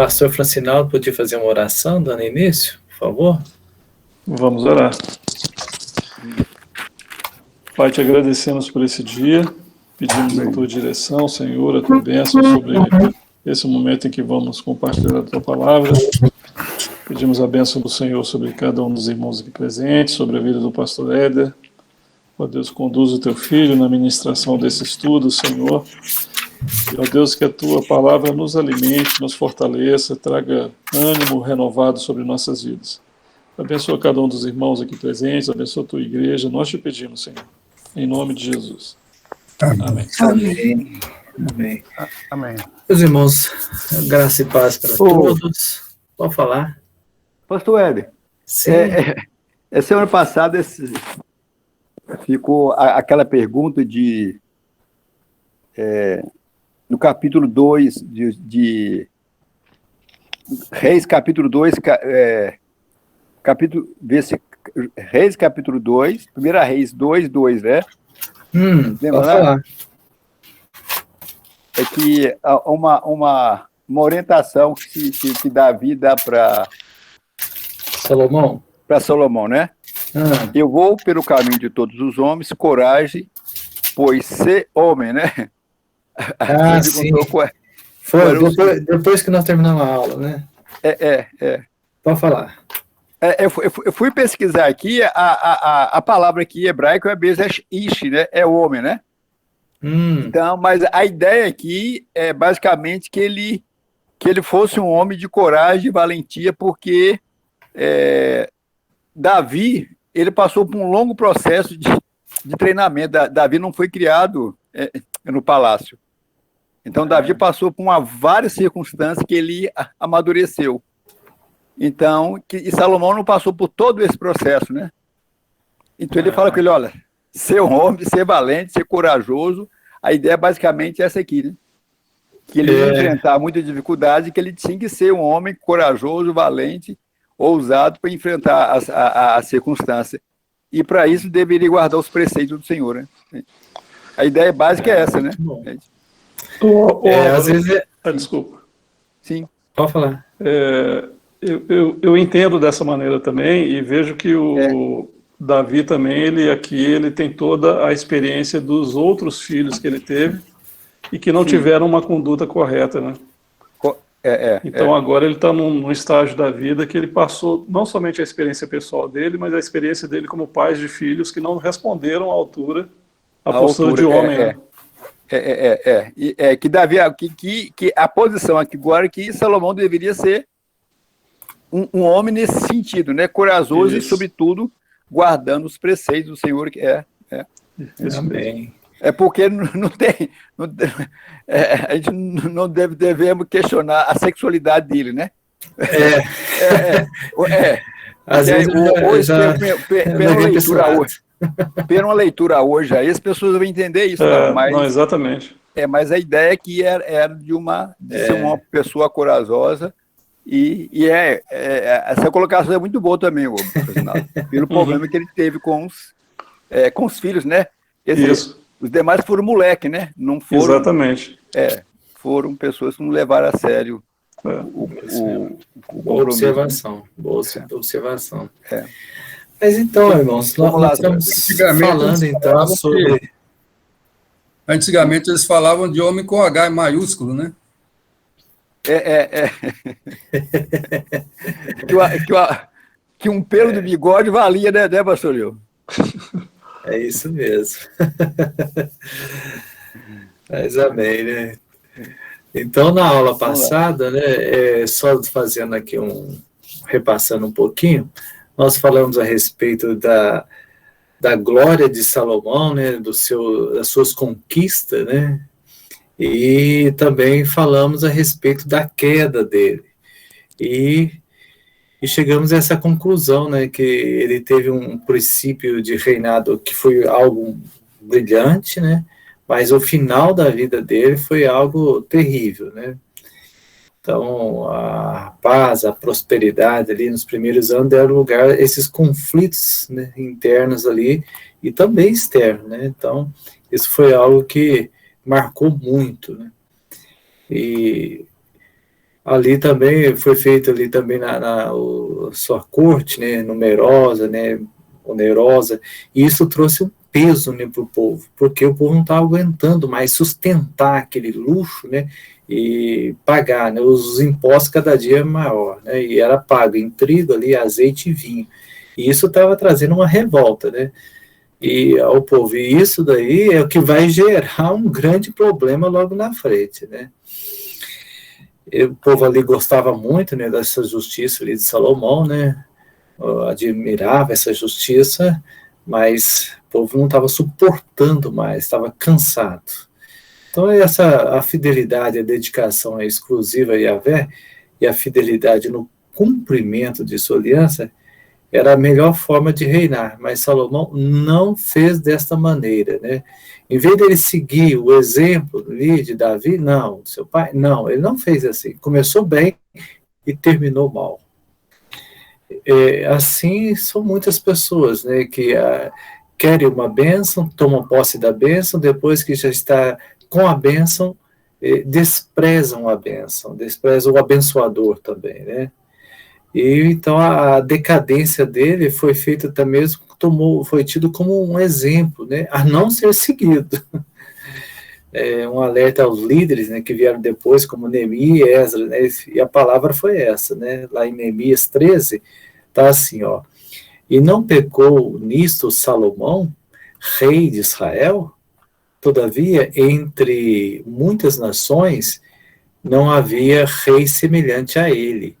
pastor Francinaldo podia fazer uma oração, dando início, por favor? Vamos orar. Pai, te agradecemos por esse dia, pedimos a tua direção, Senhor, a tua bênção sobre esse momento em que vamos compartilhar a tua palavra. Pedimos a bênção do Senhor sobre cada um dos irmãos aqui presentes, sobre a vida do pastor Éder. Ó Deus, conduz o teu filho na ministração desse estudo, Senhor. E, ó Deus, que a tua palavra nos alimente, nos fortaleça, traga ânimo renovado sobre nossas vidas. Abençoa cada um dos irmãos aqui presentes, abençoa a tua igreja. Nós te pedimos, Senhor, em nome de Jesus. Amém. Amém. Amém. Amém. Meus irmãos, graça e paz para todos. Pode falar. Pastor Éder, semana passada ficou aquela pergunta no capítulo 2 de Reis, capítulo 2, Reis, capítulo 2, 1 Reis 2, 2, né? Pode falar. É que uma orientação que Davi dá para Salomão, né? Eu vou pelo caminho de todos os homens, coragem, pois ser homem, né? Sim. Foi depois que nós terminamos a aula, né? Pode falar. Eu fui pesquisar aqui, a palavra aqui hebraica é ish, né? É homem, né? Então, mas a ideia aqui é basicamente que ele fosse um homem de coragem e valentia, porque Davi, ele passou por um longo processo de treinamento. Davi não foi criado no palácio. Então, Davi passou por várias circunstâncias que ele amadureceu. Então, e Salomão não passou por todo esse processo, né? Então, ele fala com ele, olha, ser um homem, ser valente, ser corajoso, a ideia basicamente é essa aqui, né? Que ele ia enfrentar muita dificuldade, que ele tinha que ser um homem corajoso, valente, ousado para enfrentar a circunstância. E para isso deveria guardar os preceitos do Senhor, né? A ideia básica é essa, né? Às vezes Desculpa. Sim. Pode falar. Eu entendo dessa maneira também e vejo que o Davi também, ele tem toda a experiência dos outros filhos que ele teve e que não tiveram uma conduta correta, né? Então agora ele está num estágio da vida que ele passou não somente a experiência pessoal dele, mas a experiência dele como pai de filhos que não responderam à altura, à postura de homem, né? Que Davi, que a posição aqui agora que Salomão deveria ser um homem nesse sentido, né? Corajoso e, sobretudo, guardando os preceitos do Senhor. Amém. Porque não tem a gente não devemos questionar a sexualidade dele, né? Às vezes hoje, pela uma leitura hoje, aí as pessoas vão entender isso. Não, exatamente. Mas a ideia aqui era de ser uma pessoa corajosa e essa colocação é muito boa também, pelo problema que ele teve com os filhos, né? Isso. Os demais foram moleque, né? Não foram. Exatamente. Foram pessoas que não levaram a sério Boa observação. Mas então, irmãos, nós estamos falando então sobre... Antigamente eles falavam de homem com H maiúsculo, né? Que um pelo do bigode valia, né, pastor Leo? É isso mesmo. Mas amém, né? Então, na aula passada, né, só fazendo aqui repassando um pouquinho, nós falamos a respeito da glória de Salomão, né, das suas conquistas, né, e também falamos a respeito da queda dele. E chegamos a essa conclusão, né, que ele teve um princípio de reinado que foi algo brilhante, né, mas o final da vida dele foi algo terrível, né. Então, a paz, a prosperidade ali nos primeiros anos deram lugar a esses conflitos, né, internos ali e também externos, né. Então, isso foi algo que marcou muito, né. E ali também foi feito ali também sua corte, né, numerosa, né, onerosa, e isso trouxe um peso, né, para o povo, porque o povo não estava aguentando mais sustentar aquele luxo, né, e pagar, né, os impostos cada dia maior, né, e era pago em trigo ali, azeite e vinho, e isso estava trazendo uma revolta, né, e ao povo, e isso daí é o que vai gerar um grande problema logo na frente, né. E o povo ali gostava muito, né, dessa justiça ali de Salomão, né, admirava essa justiça, mas o povo não estava suportando mais, estava cansado. Então, a fidelidade, a dedicação exclusiva a Yahvé e a fidelidade no cumprimento de sua aliança era a melhor forma de reinar, mas Salomão não fez desta maneira, né? Em vez dele seguir o exemplo ali de Davi, não, seu pai, não, ele não fez assim. Começou bem e terminou mal. Assim são muitas pessoas, né, que querem uma bênção, tomam posse da bênção, depois que já está com a bênção, desprezam a bênção, desprezam o abençoador também, né? E então a decadência dele foi feita até mesmo, foi tido como um exemplo, né, a não ser seguido. Um alerta aos líderes, né, que vieram depois, como Neemias e Esdras, né, e a palavra foi essa, né, lá em Neemias 13, está assim, ó, e não pecou nisto Salomão, rei de Israel? Todavia, entre muitas nações, não havia rei semelhante a ele,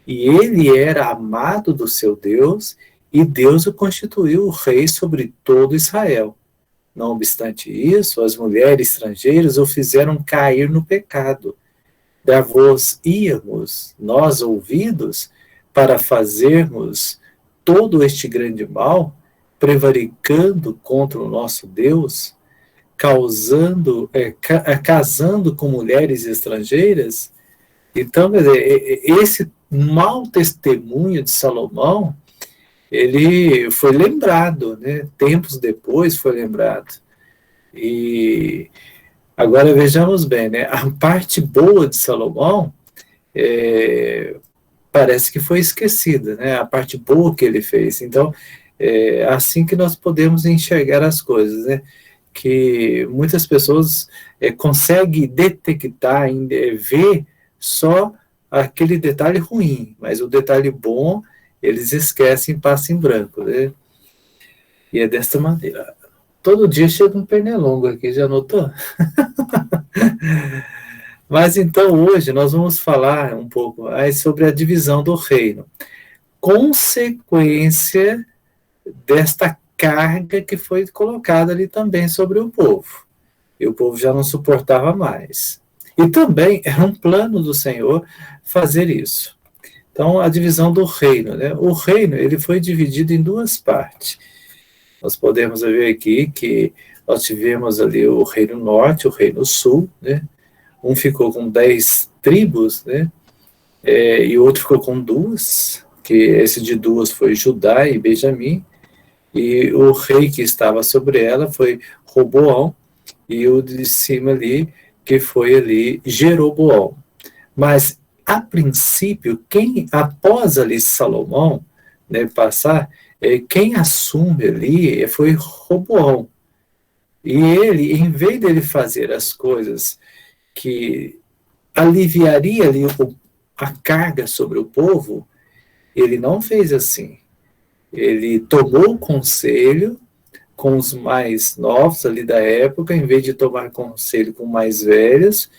e ele era amado do seu Deus, e Deus o constituiu rei sobre todo Israel. Não obstante isso, as mulheres estrangeiras o fizeram cair no pecado. Da-vos íamos, nós ouvidos, para fazermos todo este grande mal, prevaricando contra o nosso Deus, casando com mulheres estrangeiras. Então, esse mau testemunho de Salomão, ele foi lembrado, né? Tempos depois foi lembrado. E agora vejamos bem, né? A parte boa de Salomão parece que foi esquecida, né? A parte boa que ele fez. Então, é assim que nós podemos enxergar as coisas, né? Que muitas pessoas conseguem detectar, ver só aquele detalhe ruim, mas o detalhe bom eles esquecem, passa em branco, né? E é desta maneira. Todo dia chega um pernilongo aqui, já notou? Mas então hoje nós vamos falar um pouco mais sobre a divisão do reino. Consequência desta carga que foi colocada ali também sobre o povo. E o povo já não suportava mais. E também era um plano do Senhor fazer isso. Então, a divisão do reino, né? O reino, ele foi dividido em duas partes. Nós podemos ver aqui que nós tivemos ali o reino norte, o reino sul, né? Um ficou com 10 tribos, né? E o outro ficou com 2, que esse de 2 foi Judá e Benjamim, e o rei que estava sobre ela foi Roboão, e o de cima ali, que foi ali Jeroboão. Mas, a princípio, após ali Salomão, né, passar, quem assume ali foi Roboão. E ele, em vez dele fazer as coisas que aliviaria ali a carga sobre o povo, ele não fez assim. Ele tomou conselho com os mais novos ali da época, em vez de tomar conselho com mais velhos,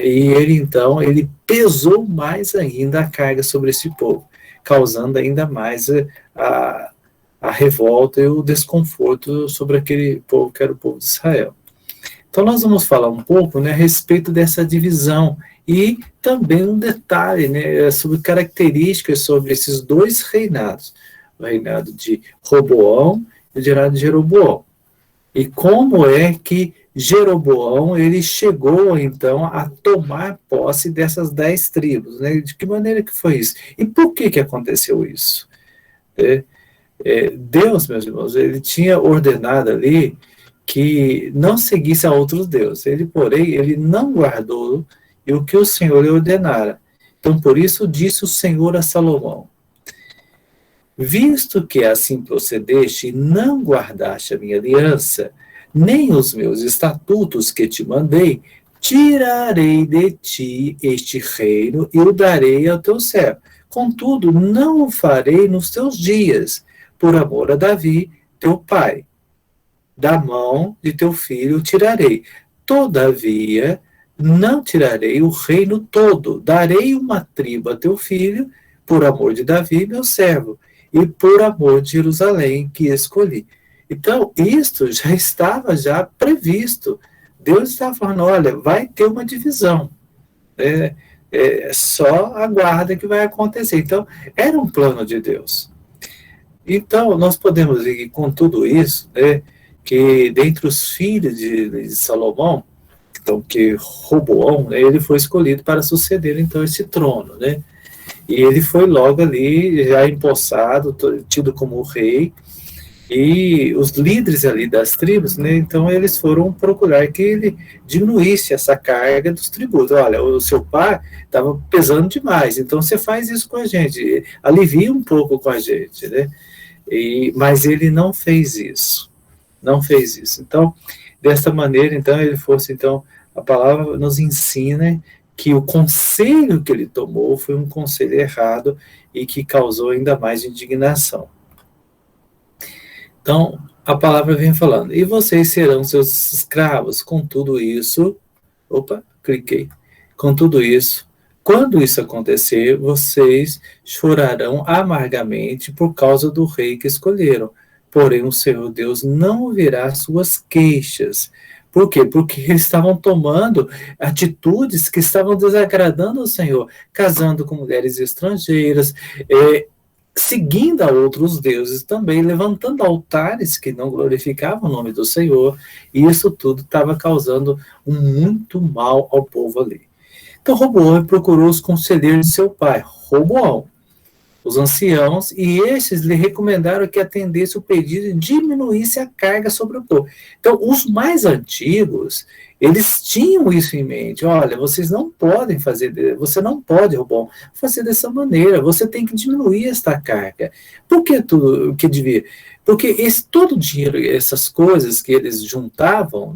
e ele pesou mais ainda a carga sobre esse povo, causando ainda mais a revolta e o desconforto sobre aquele povo que era o povo de Israel. Então nós vamos falar um pouco, né, a respeito dessa divisão e também um detalhe, né, sobre características sobre esses dois reinados, o reinado de Roboão e o reinado de Jeroboão. E como é que Jeroboão ele chegou então a tomar posse dessas 10 tribos, né? De que maneira que foi isso? E por que aconteceu isso? Deus, meus irmãos, ele tinha ordenado ali que não seguisse a outros deuses. Porém, ele não guardou o que o Senhor lhe ordenara. Então, por isso disse o Senhor a Salomão: visto que assim procedeste e não guardaste a minha aliança, nem os meus estatutos que te mandei, tirarei de ti este reino e o darei ao teu servo. Contudo, não o farei nos teus dias, por amor a Davi, teu pai. Da mão de teu filho o tirarei. Todavia, não tirarei o reino todo. Darei uma tribo a teu filho, por amor de Davi, meu servo, e por amor de Jerusalém, que escolhi. Então, isto já estava previsto. Deus estava falando, olha, vai ter uma divisão. Só aguarda que vai acontecer. Então, era um plano de Deus. Então, nós podemos ver com tudo isso, que dentre os filhos de Salomão, então, que Roboão, ele foi escolhido para suceder, então, esse trono, E ele foi logo ali, já empossado, tido como rei, e os líderes ali das tribos, então eles foram procurar que ele diminuísse essa carga dos tributos. Olha, o seu pai estava pesando demais, então você faz isso com a gente, alivia um pouco com a gente, mas ele não fez isso, Então, dessa maneira, então, a palavra nos ensina que o conselho que ele tomou foi um conselho errado e que causou ainda mais indignação. Então, a palavra vem falando, e vocês serão seus escravos. Com tudo isso, com tudo isso, quando isso acontecer, vocês chorarão amargamente por causa do rei que escolheram. Porém, o Senhor Deus não ouvirá suas queixas. Por quê? Porque eles estavam tomando atitudes que estavam desagradando ao Senhor, casando com mulheres estrangeiras, seguindo a outros deuses também, levantando altares que não glorificavam o nome do Senhor, e isso tudo estava causando muito mal ao povo ali. Então Roboão procurou os conselheiros de seu pai, Roboão, os anciãos, e estes lhe recomendaram que atendesse o pedido e diminuísse a carga sobre o povo. Então, os mais antigos, eles tinham isso em mente. Olha, vocês não podem você não pode, Roboão, fazer dessa maneira, você tem que diminuir esta carga. Por que tudo que devia? Porque todo o dinheiro, essas coisas que eles juntavam,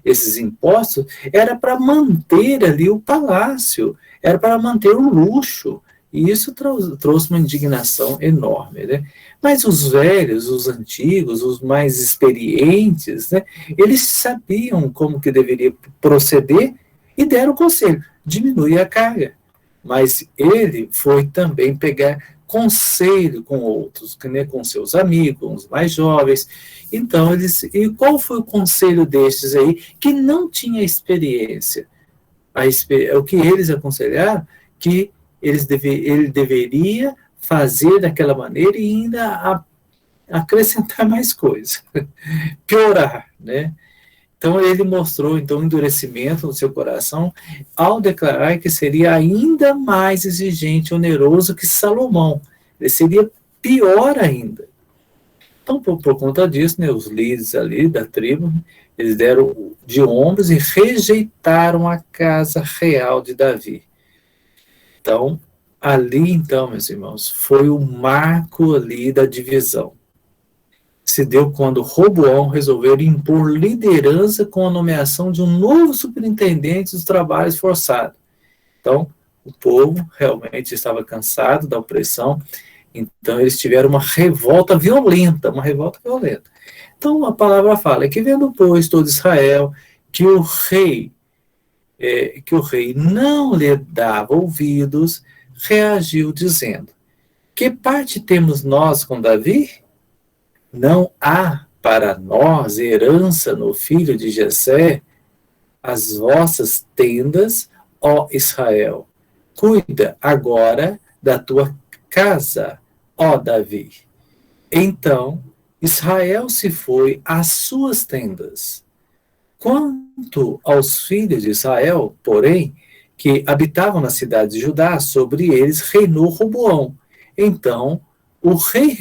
esses impostos, era para manter ali o palácio, era para manter o luxo. E isso trouxe uma indignação enorme, Mas os velhos, os antigos, os mais experientes, eles sabiam como que deveria proceder e deram o conselho, diminuir a carga. Mas ele foi também pegar conselho com outros, com seus amigos, com os mais jovens. Então, e qual foi o conselho destes aí que não tinha experiência? O que eles aconselharam? Que ele deveria fazer daquela maneira e ainda acrescentar mais coisas, piorar, Então ele mostrou um endurecimento no seu coração ao declarar que seria ainda mais exigente e oneroso que Salomão. Ele seria pior ainda. Então, por conta disso, os líderes ali da tribo, eles deram de ombros e rejeitaram a casa real de Davi. Então, ali, meus irmãos, foi o marco ali da divisão. Se deu quando Roboão resolveu impor liderança com a nomeação de um novo superintendente dos trabalhos forçados. Então, o povo realmente estava cansado da opressão, então eles tiveram uma revolta violenta. Então, a palavra fala que vendo, pois, todo Israel, que o rei não lhe dava ouvidos, reagiu dizendo: que parte temos nós com Davi? Não há para nós herança no filho de Jessé? As vossas tendas, ó Israel, cuida agora da tua casa, ó Davi. Então Israel se foi às suas tendas. Quanto aos filhos de Israel, porém, que habitavam na cidade de Judá, sobre eles reinou Roboão. Então, o rei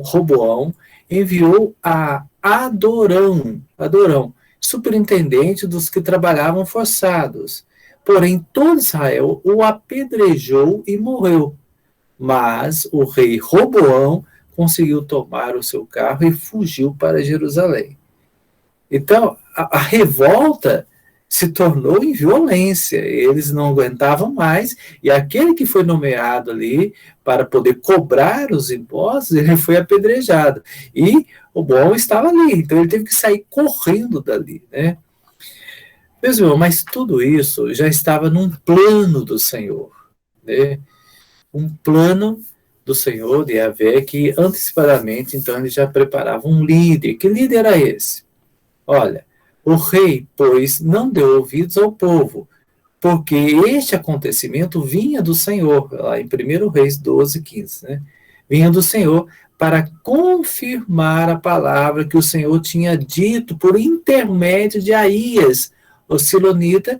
Roboão enviou a Adorão, superintendente dos que trabalhavam forçados, Porém, todo Israel o apedrejou e morreu. Mas o rei Roboão conseguiu tomar o seu carro e fugiu para Jerusalém. Então, a revolta se tornou em violência. Eles não aguentavam mais, e aquele que foi nomeado ali para poder cobrar os impostos, ele foi apedrejado. E o bom estava ali, então ele teve que sair correndo dali, né? Meus irmãos, mas tudo isso já estava num plano do Senhor, né? Um plano do Senhor, de Yahvé, que antecipadamente, então, ele já preparava um líder. Que líder era esse? Olha, o rei, pois, não deu ouvidos ao povo, porque este acontecimento vinha do Senhor, lá em 1 Reis 12, 15, né? Vinha do Senhor para confirmar a palavra que o Senhor tinha dito por intermédio de Aías, o silonita,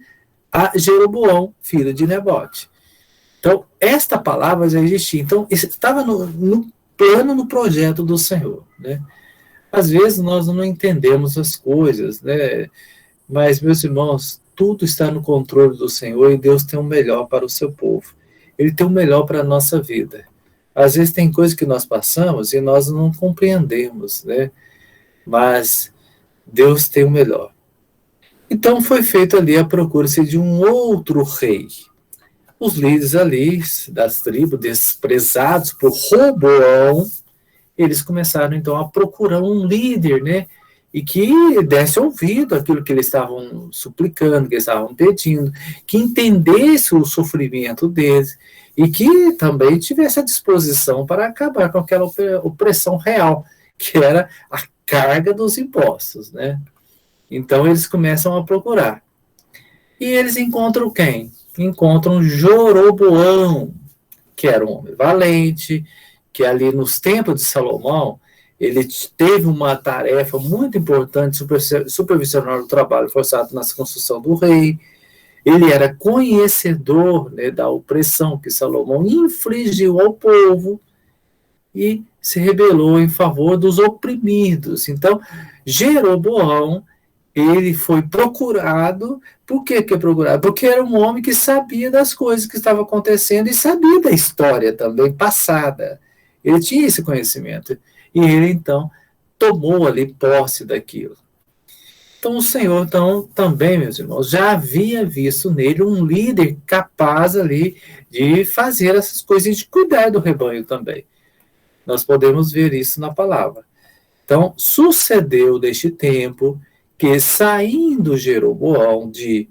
a Jeroboão, filho de Nebote. Então, esta palavra já existia. Então, estava no plano, no projeto do Senhor, né? Às vezes nós não entendemos as coisas, né? Mas, meus irmãos, tudo está no controle do Senhor e Deus tem o melhor para o seu povo. Ele tem o melhor para a nossa vida. Às vezes tem coisas que nós passamos e nós não compreendemos, né? Mas Deus tem o melhor. Então foi feito ali a procura-se de um outro rei. Os líderes ali das tribos, desprezados por Roboão, eles começaram então a procurar um líder, né? E que desse ouvido àquilo que eles estavam suplicando, que eles estavam pedindo, que entendesse o sofrimento deles e que também tivesse a disposição para acabar com aquela opressão real, que era a carga dos impostos, né? Então eles começam a procurar. E eles encontram quem? Encontram Joroboão, que era um homem valente, que ali nos tempos de Salomão, ele teve uma tarefa muito importante, supervisionar o trabalho forçado na construção do rei. Ele era conhecedor, né, da opressão que Salomão infligiu ao povo e se rebelou em favor dos oprimidos. Então, Jeroboão, ele foi procurado. Por que é procurado? Porque era um homem que sabia das coisas que estavam acontecendo e sabia da história também passada. Ele tinha esse conhecimento. E ele, então, tomou ali posse daquilo. Então, o Senhor, então, também, meus irmãos, já havia visto nele um líder capaz ali de fazer essas coisas e de cuidar do rebanho também. Nós podemos ver isso na palavra. Então, sucedeu deste tempo que, saindo Jeroboão de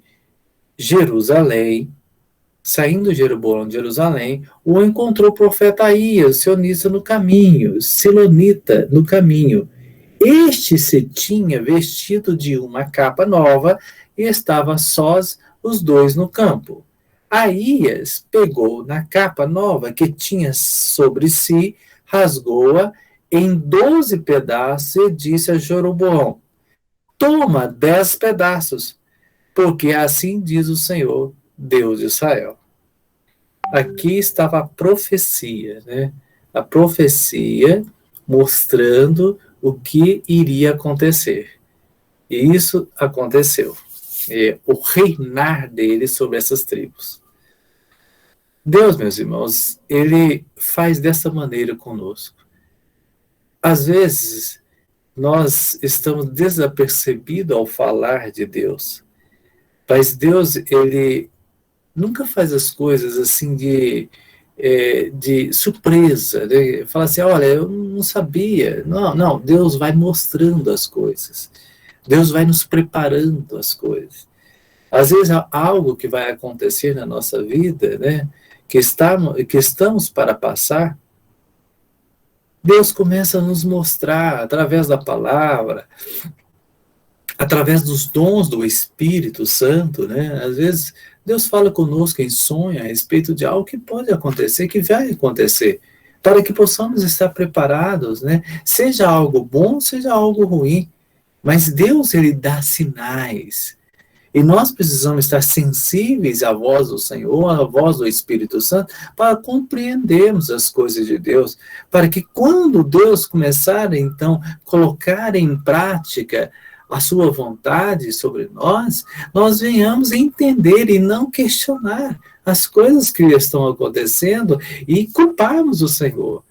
Jerusalém, o encontrou o profeta Aías, silonita no caminho. Este se tinha vestido de uma capa nova e estava sós os dois no campo. Aías pegou na capa nova que tinha sobre si, rasgou-a em 12 pedaços e disse a Jeroboão: toma 10 pedaços, porque assim diz o Senhor, Deus de Israel. Aqui estava a profecia, né? A profecia mostrando o que iria acontecer. E isso aconteceu. O reinar dele sobre essas tribos. Deus, meus irmãos, ele faz dessa maneira conosco. Às vezes, nós estamos desapercebidos ao falar de Deus. Mas Deus, ele nunca faz as coisas assim de surpresa, né? Fala assim, olha, eu não sabia. Não, Deus vai mostrando as coisas. Deus vai nos preparando as coisas. Às vezes, algo que vai acontecer na nossa vida, né, que estamos para passar, Deus começa a nos mostrar, através da palavra, através dos dons do Espírito Santo, né? Às vezes, Deus fala conosco em sonho a respeito de algo que pode acontecer, que vai acontecer, para que possamos estar preparados, né? Seja algo bom, seja algo ruim, mas Deus, ele dá sinais. E nós precisamos estar sensíveis à voz do Senhor, à voz do Espírito Santo, para compreendermos as coisas de Deus, para que quando Deus começar, então, colocar em prática a sua vontade sobre nós, nós venhamos entender e não questionar as coisas que estão acontecendo e culparmos o Senhor.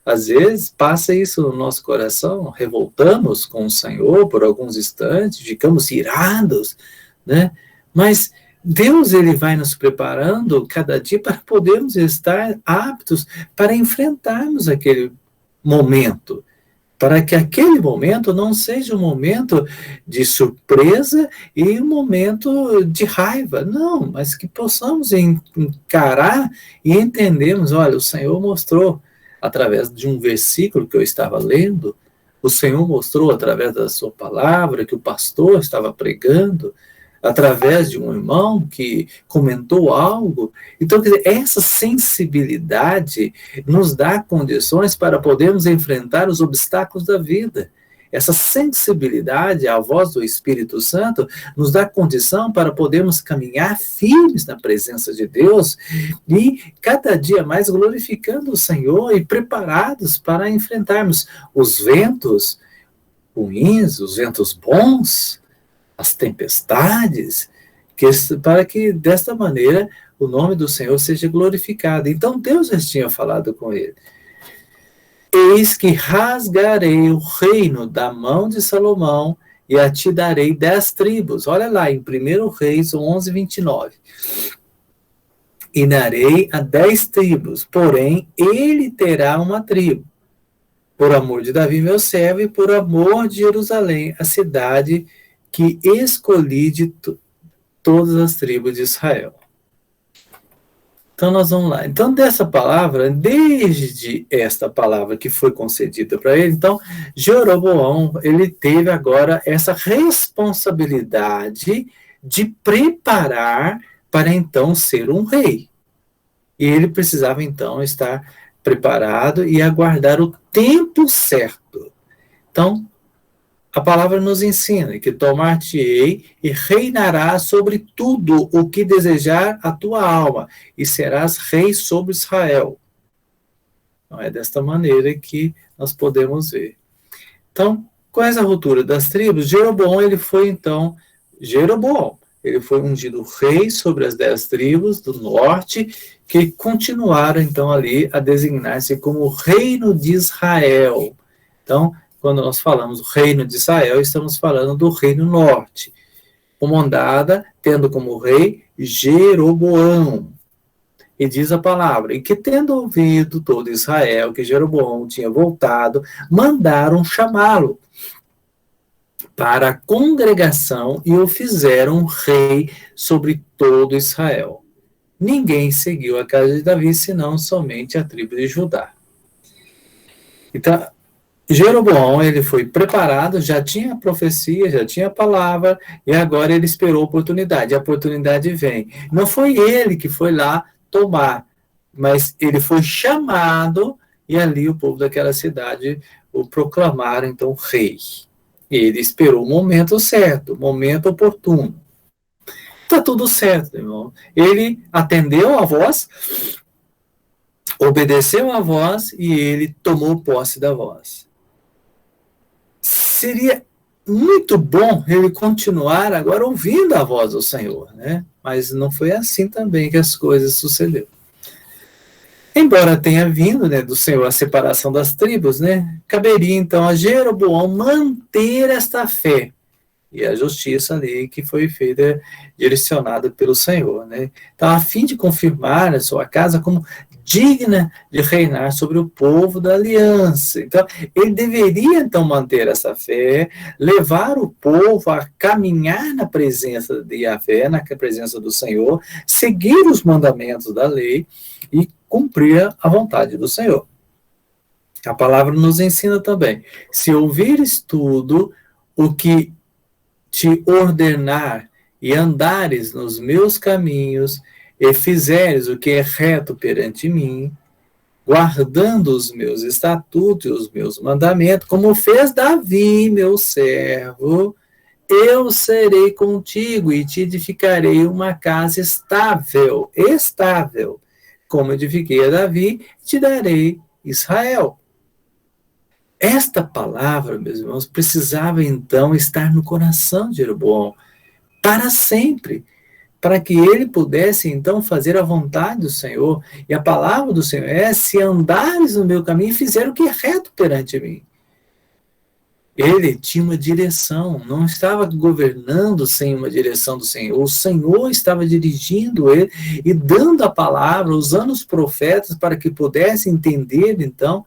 Às vezes passa isso no nosso coração, revoltamos com o Senhor por alguns instantes, ficamos irados, né? Mas Deus, ele vai nos preparando cada dia para podermos estar aptos para enfrentarmos aquele momento, para que aquele momento não seja um momento de surpresa e um momento de raiva, não, mas que possamos encarar e entendermos, olha, o Senhor mostrou através de um versículo que eu estava lendo, o Senhor mostrou através da sua palavra que o pastor estava pregando, através de um irmão que comentou algo. Então, quer dizer, essa sensibilidade nos dá condições para podermos enfrentar os obstáculos da vida. Essa sensibilidade à voz do Espírito Santo nos dá condição para podermos caminhar firmes na presença de Deus e cada dia mais glorificando o Senhor e preparados para enfrentarmos os ventos ruins, os ventos bons, as tempestades, para que desta maneira o nome do Senhor seja glorificado. Então Deus já tinha falado com ele. Eis que rasgarei o reino da mão de Salomão e a te darei 10 tribos. Olha lá, em 1 Reis 11, 29. E darei a 10 tribos, porém ele terá uma tribo, por amor de Davi, meu servo, e por amor de Jerusalém, a cidade que escolhi de todas as tribos de Israel. Então, nós vamos lá. Então, dessa palavra, desde esta palavra que foi concedida para ele, então, Jeroboão, ele teve agora essa responsabilidade de preparar para, então, ser um rei. E ele precisava, então, estar preparado e aguardar o tempo certo. Então, a palavra nos ensina que tomar-te-ei e reinarás sobre tudo o que desejar a tua alma, e serás rei sobre Israel. Então, é desta maneira que nós podemos ver. Então, com essa ruptura das tribos, Jeroboão, ele foi ungido rei sobre as 10 tribos do norte, que continuaram, então, ali a designar-se como reino de Israel. Então, quando nós falamos do reino de Israel, estamos falando do reino norte, comandada, tendo como rei Jeroboão. E diz a palavra, e que tendo ouvido todo Israel que Jeroboão tinha voltado, mandaram chamá-lo para a congregação e o fizeram rei sobre todo Israel. Ninguém seguiu a casa de Davi, senão somente a tribo de Judá. Então, Jeroboão, ele foi preparado, já tinha a profecia, já tinha a palavra, e agora ele esperou a oportunidade. A oportunidade vem. Não foi ele que foi lá tomar, mas ele foi chamado, e ali o povo daquela cidade o proclamaram, então, rei. E ele esperou o momento certo, o momento oportuno. Está tudo certo, irmão. Ele atendeu a voz, obedeceu a voz, e ele tomou posse da voz. Seria muito bom ele continuar agora ouvindo a voz do Senhor, né? Mas não foi assim também que as coisas sucederam. Embora tenha vindo, né, do Senhor a separação das tribos, né? Caberia então a Jeroboão manter esta fé e a justiça ali que foi feita, direcionada pelo Senhor, né? Então, a fim de confirmar a sua casa como digna de reinar sobre o povo da aliança. Então, ele deveria, então, manter essa fé, levar o povo a caminhar na presença de Yahvé, na presença do Senhor, seguir os mandamentos da lei e cumprir a vontade do Senhor. A palavra nos ensina também, se ouvires tudo o que te ordenar e andares nos meus caminhos e fizeres o que é reto perante mim, guardando os meus estatutos e os meus mandamentos, como fez Davi, meu servo, eu serei contigo e te edificarei uma casa estável, como edifiquei a Davi, te darei Israel. Esta palavra, meus irmãos, precisava então estar no coração de Jeroboão para sempre, para que ele pudesse então fazer a vontade do Senhor. E a palavra do Senhor é: se andares no meu caminho e fizer o que é reto perante mim. Ele tinha uma direção, não estava governando sem uma direção do Senhor. O Senhor estava dirigindo ele e dando a palavra, usando os profetas para que pudesse entender, então,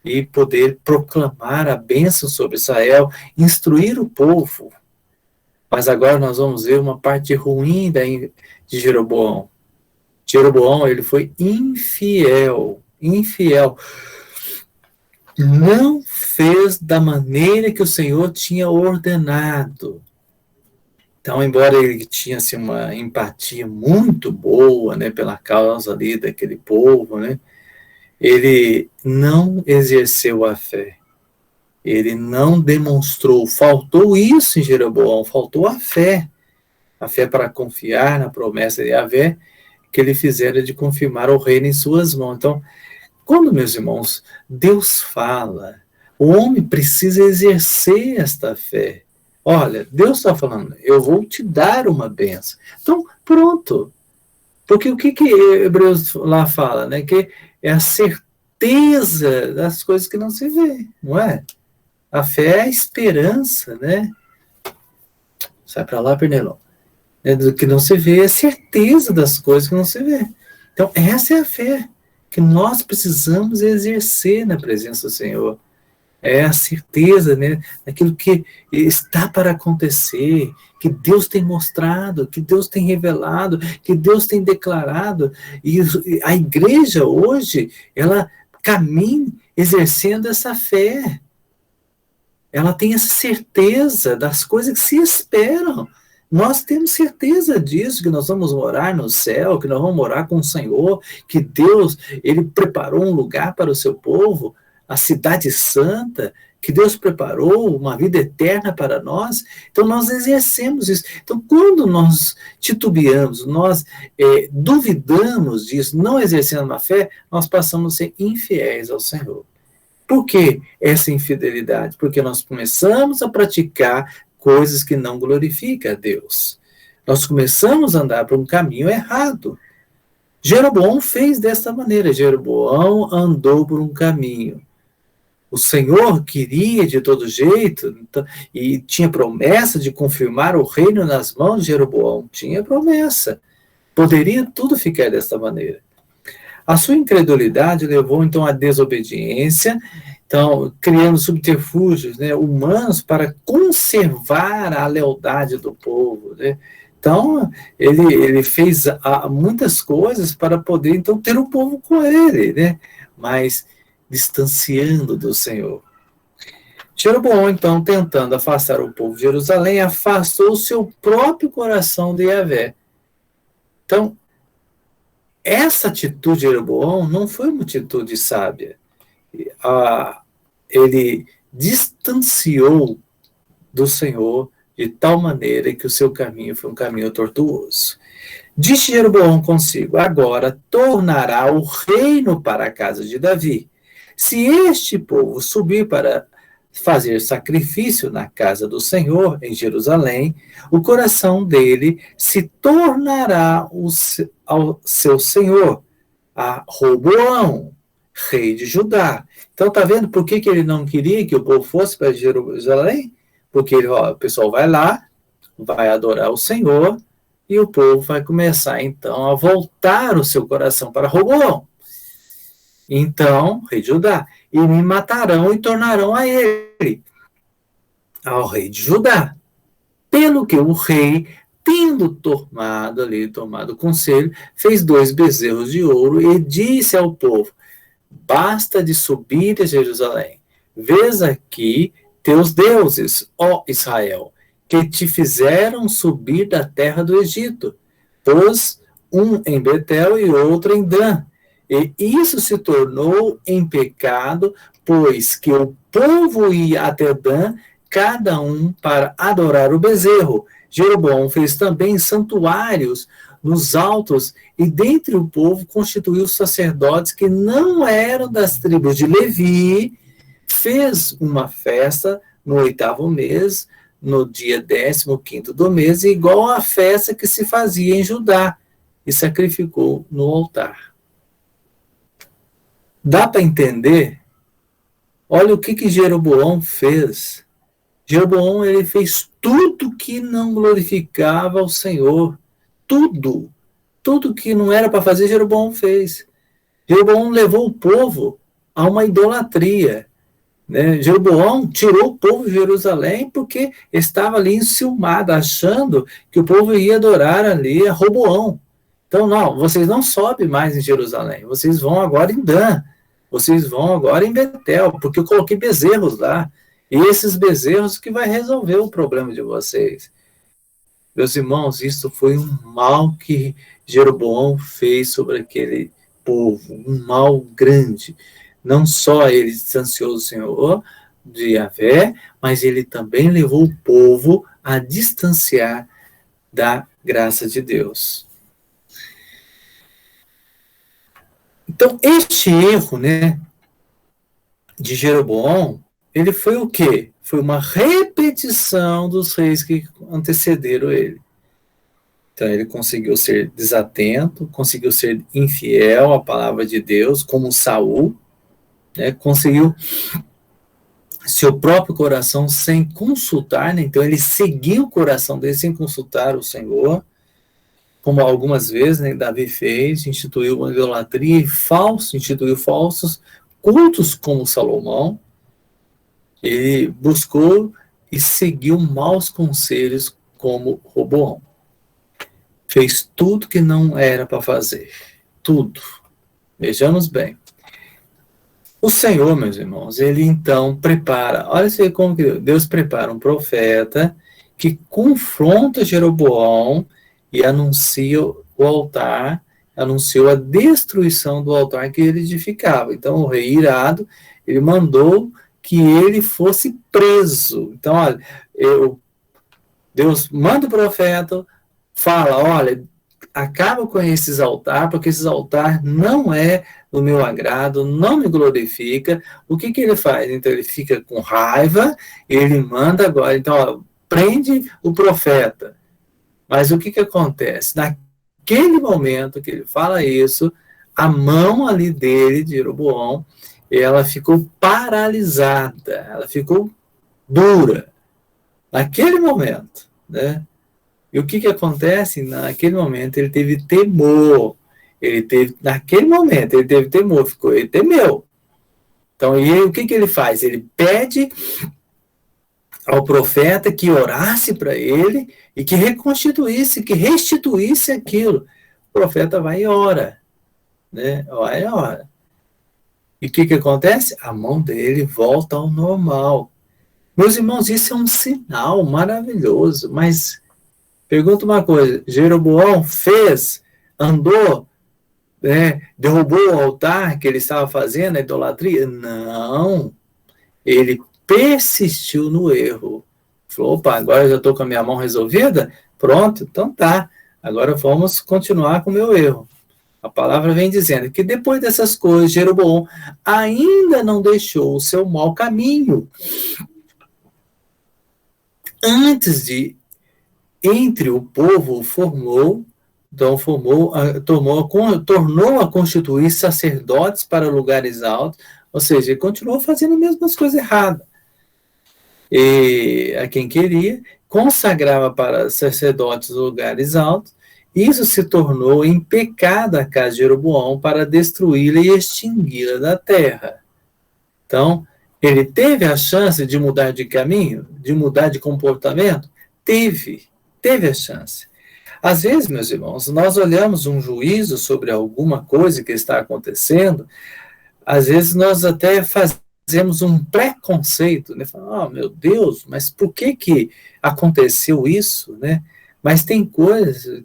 e poder proclamar a bênção sobre Israel, instruir o povo. Mas agora nós vamos ver uma parte ruim de Jeroboão. Jeroboão, ele foi infiel. Não fez da maneira que o Senhor tinha ordenado. Então, embora ele tinha assim, uma empatia muito boa, né, pela causa ali daquele povo, né, ele não exerceu a fé. Ele não demonstrou. Faltou isso em Jeroboão, faltou a fé para confiar na promessa de Yahvé que ele fizera de confirmar o reino em suas mãos. Então, quando, meus irmãos, Deus fala, o homem precisa exercer esta fé. Olha, Deus está falando: eu vou te dar uma bênção. Então, pronto. Porque o que Hebreus lá fala, né? Que é a certeza das coisas que não se vê, não é? A fé é a esperança, né? Sai para lá, Pernilão. Do que não se vê, é a certeza das coisas que não se vê. Então, essa é a fé que nós precisamos exercer na presença do Senhor. É a certeza, né, daquilo que está para acontecer, que Deus tem mostrado, que Deus tem revelado, que Deus tem declarado. E a igreja hoje, ela caminha exercendo essa fé. Ela tem essa certeza das coisas que se esperam. Nós temos certeza disso, que nós vamos morar no céu, que nós vamos morar com o Senhor, que Deus, ele preparou um lugar para o seu povo, a cidade santa, que Deus preparou uma vida eterna para nós. Então, nós exercemos isso. Então, quando nós titubeamos, nós duvidamos disso, não exercendo a fé, nós passamos a ser infiéis ao Senhor. Por que essa infidelidade? Porque nós começamos a praticar coisas que não glorificam a Deus. Nós começamos a andar por um caminho errado. Jeroboão fez desta maneira. Jeroboão andou por um caminho. O Senhor queria de todo jeito, e tinha promessa de confirmar o reino nas mãos de Jeroboão. Tinha promessa. Poderia tudo ficar desta maneira. A sua incredulidade levou, então, à desobediência, então, criando subterfúgios, né, humanos para conservar a lealdade do povo, né? Então, ele fez muitas coisas para poder, então, ter o povo com ele, né? Mas distanciando do Senhor. Jeroboão, então, tentando afastar o povo de Jerusalém, afastou o seu próprio coração de Yahvé. Então, essa atitude de Jeroboão não foi uma atitude sábia. Ele distanciou do Senhor de tal maneira que o seu caminho foi um caminho tortuoso. Disse Jeroboão consigo: agora tornará o reino para a casa de Davi. Se este povo subir para fazer sacrifício na casa do Senhor, em Jerusalém, o coração dele se tornará ao seu senhor, a Roboão, rei de Judá. Então, está vendo por que ele não queria que o povo fosse para Jerusalém? Porque o pessoal vai lá, vai adorar o Senhor, e o povo vai começar, então, a voltar o seu coração para Roboão. Então, rei de Judá, e me matarão e tornarão a ele, ao rei de Judá. Pelo que o rei, tendo tomado conselho, fez 2 bezerros de ouro e disse ao povo: basta de subir a Jerusalém. Vês aqui teus deuses, ó Israel, que te fizeram subir da terra do Egito, pôs um em Betel e outro em Dan. E isso se tornou em pecado, pois que o povo ia até Dan, cada um para adorar o bezerro. Jeroboão fez também santuários nos altos, e dentre o povo constituiu sacerdotes que não eram das tribos de Levi, fez uma festa no 8º mês, no dia 15º do mês, igual à festa que se fazia em Judá, e sacrificou no altar. Dá para entender? Olha o que Jeroboão fez. Jeroboão, ele fez tudo que não glorificava ao Senhor. Tudo. Tudo que não era para fazer, Jeroboão fez. Jeroboão levou o povo a uma idolatria. Né? Jeroboão tirou o povo de Jerusalém porque estava ali enciumado, achando que o povo ia adorar ali a Roboão. Então, não, vocês não sobem mais em Jerusalém, vocês vão agora em Dan, vocês vão agora em Betel, porque eu coloquei bezerros lá, e esses bezerros que vai resolver o problema de vocês. Meus irmãos, isso foi um mal que Jeroboão fez sobre aquele povo, um mal grande. Não só ele distanciou do Senhor, de Yahvé, mas ele também levou o povo a distanciar da graça de Deus. Então, este erro, né, de Jeroboão, ele foi o quê? Foi uma repetição dos reis que antecederam ele. Então, ele conseguiu ser desatento, conseguiu ser infiel à palavra de Deus, como Saul, né, conseguiu seu próprio coração sem consultar, né, então ele seguiu o coração dele sem consultar o Senhor, como algumas vezes, né, Davi fez, instituiu uma idolatria instituiu falsos cultos como Salomão. Ele buscou e seguiu maus conselhos como Roboão. Fez tudo que não era para fazer. Tudo. Vejamos bem. O Senhor, meus irmãos, ele então prepara, olha só como que Deus prepara um profeta que confronta Jeroboão e anuncia o altar, anunciou a destruição do altar que ele edificava. Então, o rei irado, ele mandou que ele fosse preso. Então, olha, Deus manda o profeta, fala, olha, acaba com esses altares, porque esses altares não é do meu agrado, não me glorifica. O que ele faz? Então, ele fica com raiva, ele manda agora, então, ó, prende o profeta. Mas o que acontece? Naquele momento que ele fala isso, a mão ali dele, de Jeroboão, ela ficou paralisada, ela ficou dura. Naquele momento, né? E o que acontece? Naquele momento ele teve temor. Naquele momento ele teve temor, ele temeu. Então, e aí, o que ele faz? Ele pede ao profeta que orasse para ele e que reconstituísse, que restituísse aquilo. O profeta vai e ora, né? Vai e ora. E o que acontece? A mão dele volta ao normal. Meus irmãos, isso é um sinal maravilhoso, mas pergunta uma coisa, Jeroboão andou, né, derrubou o altar que ele estava fazendo, a idolatria? Não, ele persistiu no erro. Falou, opa, agora eu já estou com a minha mão resolvida? Pronto, então tá, agora vamos continuar com o meu erro. A palavra vem dizendo que depois dessas coisas, Jeroboão ainda não deixou o seu mau caminho. Antes de entre o povo tornou a constituir sacerdotes para lugares altos, ou seja, ele continuou fazendo as mesmas coisas erradas. E a quem queria, consagrava para sacerdotes lugares altos, isso se tornou em pecado a casa de Jeroboão para destruí-la e extingui-la da terra. Então, ele teve a chance de mudar de caminho, de mudar de comportamento? Teve a chance. Às vezes, meus irmãos, nós olhamos um juízo sobre alguma coisa que está acontecendo, às vezes nós até fazemos um preconceito, né? Falamos, meu Deus, mas por que aconteceu isso, né? Mas tem coisas,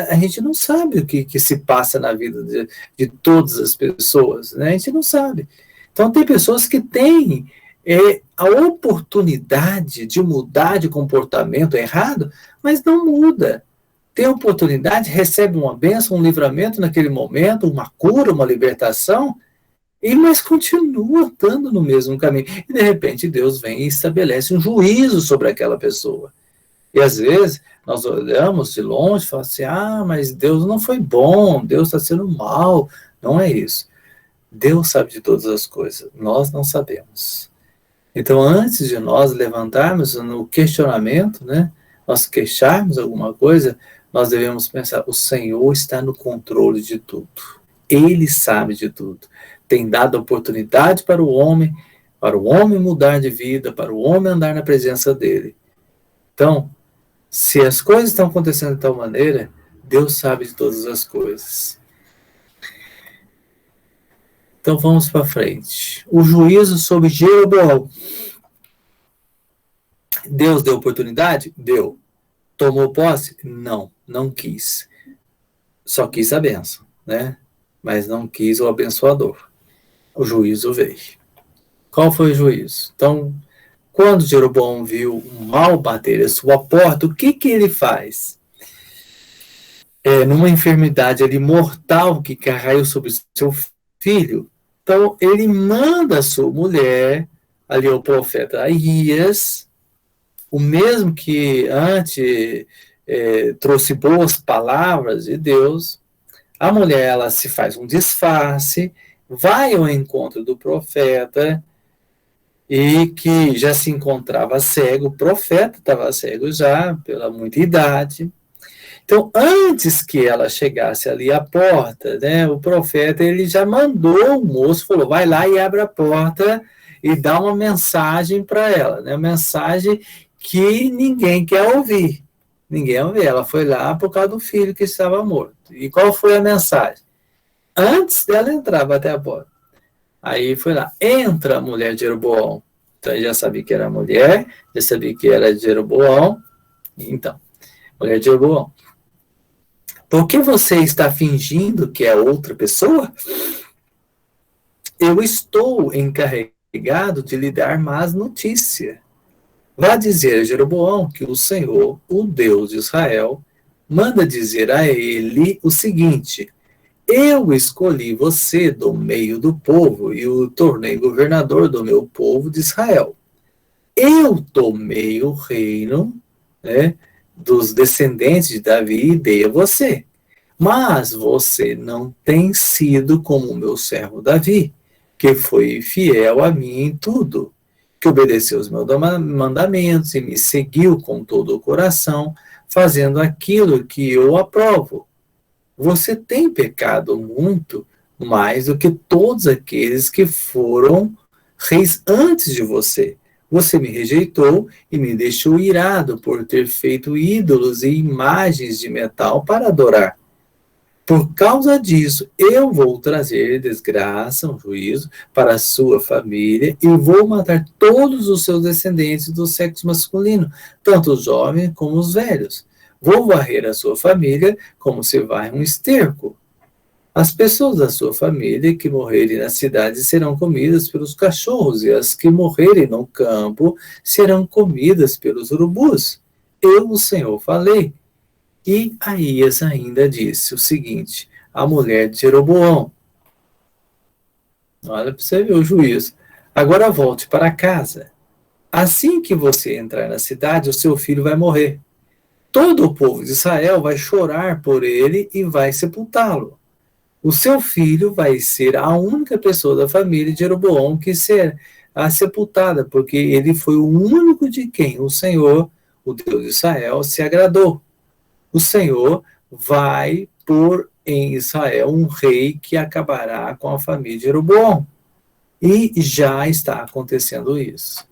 a gente não sabe o que se passa na vida de todas as pessoas, né? A gente não sabe. Então, tem pessoas que têm a oportunidade de mudar de comportamento errado, mas não muda. Tem oportunidade, recebe uma bênção, um livramento naquele momento, uma cura, uma libertação, Mas continua andando no mesmo caminho. E, de repente, Deus vem e estabelece um juízo sobre aquela pessoa. E, às vezes, nós olhamos de longe e falamos assim, mas Deus não foi bom, Deus está sendo mal. Não é isso. Deus sabe de todas as coisas, nós não sabemos. Então, antes de nós levantarmos no questionamento, né, nós queixarmos alguma coisa, nós devemos pensar, o Senhor está no controle de tudo. Ele sabe de tudo. Tem dado oportunidade para o homem mudar de vida, para o homem andar na presença dele. Então, se as coisas estão acontecendo de tal maneira, Deus sabe de todas as coisas. Então, vamos para frente. O juízo sobre Jeroboão. Deus deu oportunidade? Deu. Tomou posse? Não, não quis. Só quis a bênção, né? Mas não quis o abençoador. O juízo veio. Qual foi o juízo? Então, quando Jeroboão viu o mal bater a sua porta, o que ele faz? Numa enfermidade ali mortal que caiu sobre seu filho, então ele manda a sua mulher, ali o profeta Aías, o mesmo que antes trouxe boas palavras de Deus, a mulher ela se faz um disfarce, vai ao encontro do profeta, e que já se encontrava cego, o profeta estava cego já, pela muita idade. Então, antes que ela chegasse ali à porta, né, o profeta ele já mandou o moço, falou, vai lá e abre a porta e dá uma mensagem para ela, né, uma mensagem que ninguém quer ouvir. Ninguém ouviu. Ela foi lá por causa do filho que estava morto. E qual foi a mensagem? Antes dela entrar, bater a porta. Aí foi lá, entra a mulher de Jeroboão. Então, ele já sabia que era mulher, já sabia que era de Jeroboão. Então, mulher de Jeroboão. Por que você está fingindo que é outra pessoa? Eu estou encarregado de lhe dar más notícia. Vá dizer a Jeroboão que o Senhor, o Deus de Israel, manda dizer a ele o seguinte: eu escolhi você do meio do povo e o tornei governador do meu povo de Israel. Eu tomei o reino, né, dos descendentes de Davi e dei a você. Mas você não tem sido como o meu servo Davi, que foi fiel a mim em tudo, que obedeceu os meus mandamentos e me seguiu com todo o coração, fazendo aquilo que eu aprovo. Você tem pecado muito mais do que todos aqueles que foram reis antes de você. Você me rejeitou e me deixou irado por ter feito ídolos e imagens de metal para adorar. Por causa disso, eu vou trazer desgraça, um juízo, para a sua família e vou matar todos os seus descendentes do sexo masculino, tanto os jovens como os velhos. Vou varrer a sua família como se varre um esterco. As pessoas da sua família que morrerem na cidade serão comidas pelos cachorros, e as que morrerem no campo serão comidas pelos urubus. Eu, o Senhor, falei. E Aías ainda disse o seguinte, a mulher de Jeroboão. Olha para você ver o juízo. Agora volte para casa. Assim que você entrar na cidade, o seu filho vai morrer. Todo o povo de Israel vai chorar por ele e vai sepultá-lo. O seu filho vai ser a única pessoa da família de Jeroboão que será sepultada, porque ele foi o único de quem o Senhor, o Deus de Israel, se agradou. O Senhor vai pôr em Israel um rei que acabará com a família de Jeroboão. E já está acontecendo isso.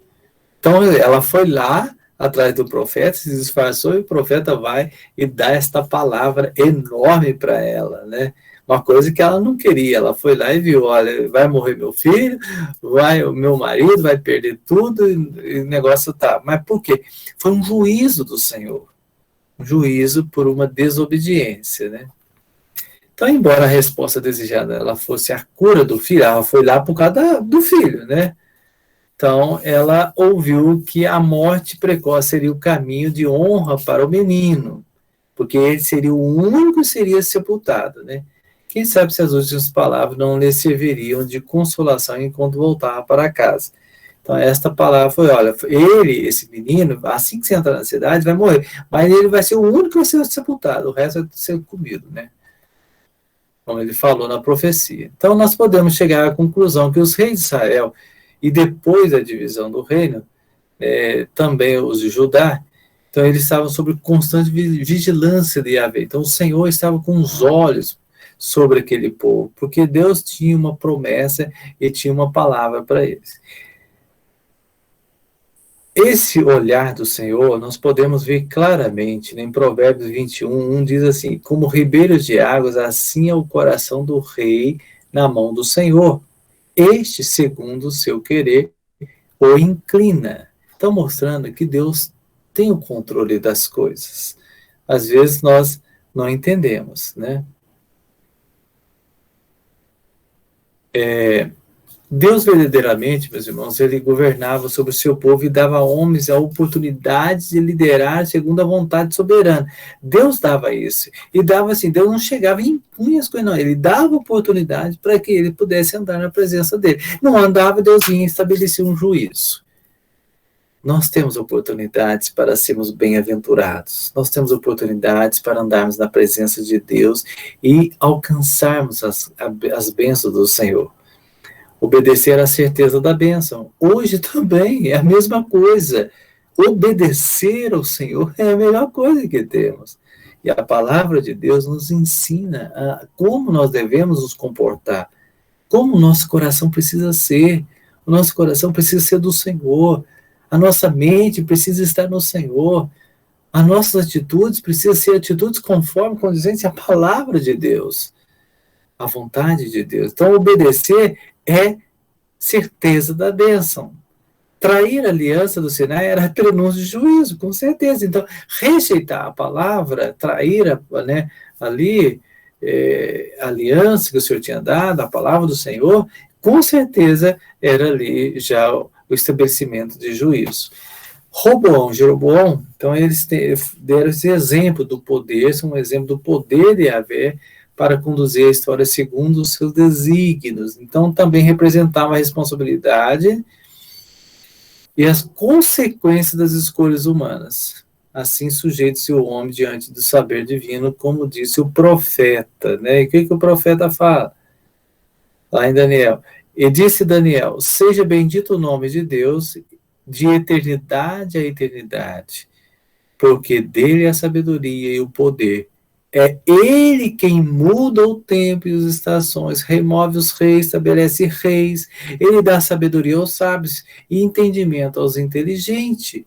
Então, ela foi lá, atrás do profeta, se disfarçou, e o profeta vai e dá esta palavra enorme para ela, né? Uma coisa que ela não queria. Ela foi lá e viu, olha, vai morrer meu filho, o meu marido vai perder tudo, e o negócio tá. Mas por quê? Foi um juízo do Senhor. Um juízo por uma desobediência, né? Então, embora a resposta desejada ela fosse a cura do filho, ela foi lá por causa do filho, né? Então, ela ouviu que a morte precoce seria o caminho de honra para o menino, porque ele seria o único que seria sepultado, né? quem sabe se as últimas palavras não lhe serviriam de consolação enquanto voltava para casa. Então, esta palavra foi, olha, esse menino, assim que você entrar na cidade, vai morrer, mas ele vai ser o único que vai ser sepultado, o resto vai ser comido, né? Como ele falou na profecia. Então, nós podemos chegar à conclusão que os reis de Israel, e depois da divisão do reino, também os de Judá, então eles estavam sob constante vigilância de Yahvé. Então, o Senhor estava com os olhos sobre aquele povo, porque Deus tinha uma promessa e tinha uma palavra para eles. Esse olhar do Senhor, nós podemos ver claramente, né, em Provérbios 21, diz assim, como ribeiros de águas, assim é o coração do rei na mão do Senhor. Este, segundo o seu querer, o inclina. Então, mostrando que Deus tem o controle das coisas. Às vezes, nós não entendemos, né? Deus verdadeiramente, meus irmãos, ele governava sobre o seu povo e dava a homens a oportunidade de liderar segundo a vontade soberana. Deus dava isso. E dava assim, Deus não chegava e impunha as coisas, não. Ele dava oportunidade para que ele pudesse andar na presença dele. Não andava, Deus vinha e estabelecia um juízo. Nós temos oportunidades para sermos bem-aventurados. Nós temos oportunidades para andarmos na presença de Deus e alcançarmos as bênçãos do Senhor. Obedecer à certeza da bênção. Hoje também é a mesma coisa. Obedecer ao Senhor é a melhor coisa que temos. E a palavra de Deus nos ensina como nós devemos nos comportar, como o nosso coração precisa ser. O nosso coração precisa ser do Senhor. A nossa mente precisa estar no Senhor. As nossas atitudes precisam ser atitudes conforme condizentes à palavra de Deus, à vontade de Deus. Então, obedecer é certeza da bênção. Trair a aliança do Sinai era prenúncio de juízo, com certeza. Então, rejeitar a palavra, trair a aliança que o Senhor tinha dado, a palavra do Senhor, com certeza era ali já o estabelecimento de juízo. Roboão, Jeroboão, então eles deram esse exemplo do poder, são um exemplo do poder de Yahvé para conduzir a história segundo os seus desígnios. Então, também representava a responsabilidade e as consequências das escolhas humanas. Assim, sujeite-se o homem diante do saber divino, como disse o profeta. Né? E o que o profeta fala? Lá em Daniel. E disse Daniel, seja bendito o nome de Deus, de eternidade a eternidade, porque dele é a sabedoria e o poder. É ele quem muda o tempo e as estações, remove os reis, estabelece reis, ele dá sabedoria aos sábios e entendimento aos inteligentes.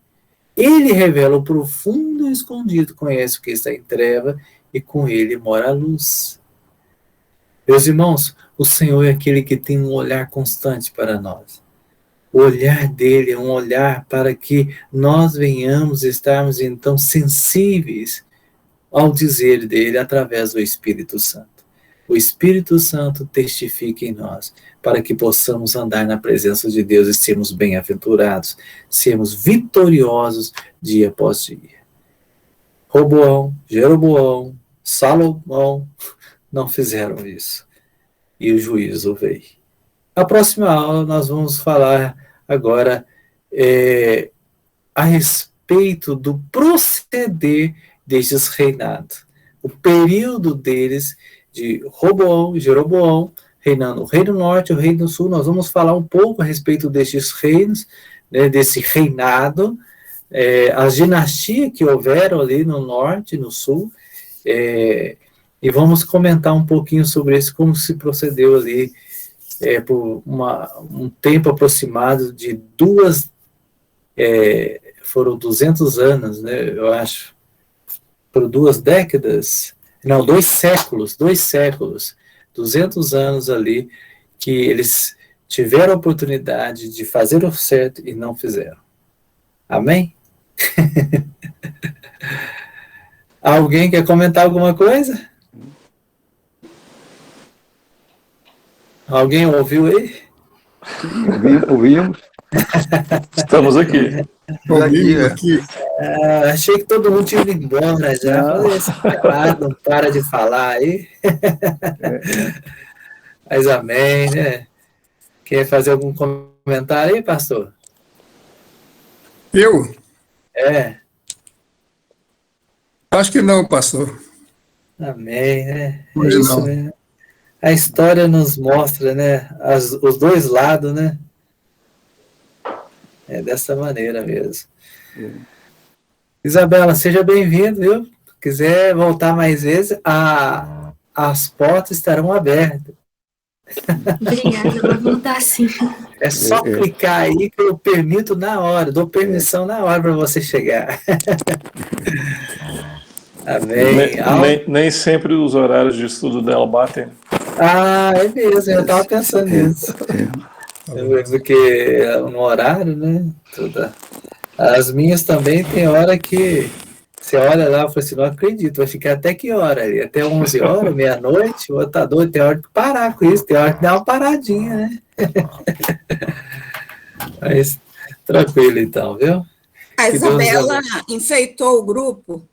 Ele revela o profundo e escondido, conhece o que está em treva e com ele mora a luz. Meus irmãos, o Senhor é aquele que tem um olhar constante para nós. O olhar dele é um olhar para que nós venhamos estarmos então sensíveis ao dizer dele através do Espírito Santo. O Espírito Santo testifica em nós, para que possamos andar na presença de Deus e sermos bem-aventurados, sermos vitoriosos dia após dia. Roboão, Jeroboão, Salomão não fizeram isso. E o juízo veio. Na próxima aula nós vamos falar agora a respeito do proceder destes reinados. O período deles, de Roboão e Jeroboão, reinando o Reino Norte e o Reino Sul. Nós vamos falar um pouco a respeito destes reinos, né, desse reinado, as dinastias que houveram ali no Norte e no Sul, e vamos comentar um pouquinho sobre isso, como se procedeu ali por um tempo aproximado de foram 200 anos, né, eu acho, por 2 décadas, não, 2 séculos, 200 anos ali, que eles tiveram a oportunidade de fazer o certo e não fizeram. Amém? Alguém quer comentar alguma coisa? Alguém ouviu aí? Ouvimos. Estamos aqui. Ouvimos aqui. Achei que todo mundo tinha ido embora já. Não. Falei, esse cara não para de falar aí. Mas amém, né? Quer fazer algum comentário aí, pastor? Eu? É, Acho que não, pastor. amém, né? É Hoje isso não. mesmo. A história nos mostra, né? Os dois lados, né? É dessa maneira mesmo. Isabela, seja bem-vindo, viu? Se quiser voltar mais vezes, as portas estarão abertas. Obrigada, vou voltar sim. É só clicar aí que eu permito na hora, dou permissão na hora para você chegar. Amém. Nem sempre os horários de estudo dela batem. É mesmo, eu estava pensando nisso. Porque no horário, né? As minhas também tem hora que você olha lá e fala assim, não acredito, vai ficar até que hora? Até 11 horas, meia-noite? O outro tá doido, tem hora de parar com isso, tem hora de dar uma paradinha, né? Mas tranquilo então, viu? A Isabela enfeitou o grupo.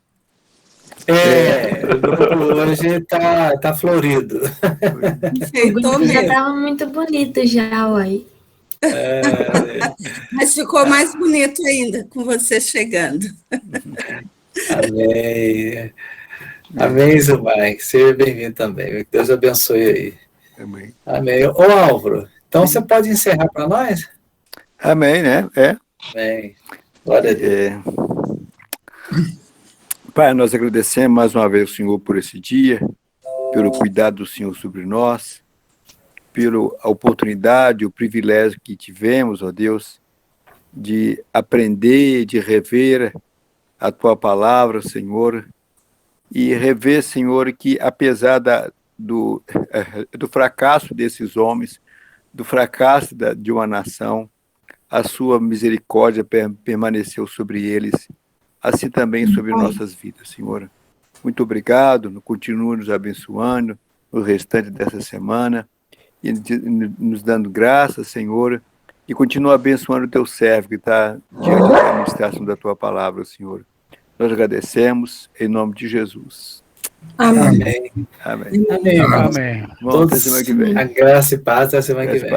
O grupo hoje tá florido. O grupo já estava muito bonito já, uai. Mas ficou mais bonito ainda com você chegando. Amém. Amém, Zumai. Seja bem-vindo também. Deus abençoe aí. Amém. Amém. Ô, Álvaro, então você pode encerrar para nós? Amém, né? Amém. Glória a Deus. Pai, nós agradecemos mais uma vez ao Senhor por esse dia, pelo cuidado do Senhor sobre nós, pela oportunidade, o privilégio que tivemos, ó Deus, de aprender, de rever a Tua palavra, Senhor, e rever, Senhor, que apesar do fracasso desses homens, do fracasso de uma nação, a Sua misericórdia permaneceu sobre eles, assim também sobre nossas vidas, Senhor. Muito obrigado, continua nos abençoando no restante dessa semana, e nos dando graça, Senhor, e continua abençoando o teu servo que está diante da administração da tua palavra, Senhor. Nós agradecemos em nome de Jesus. Amém. Amém. Amém. Vamos até semana que vem. A graça e paz até semana que vem.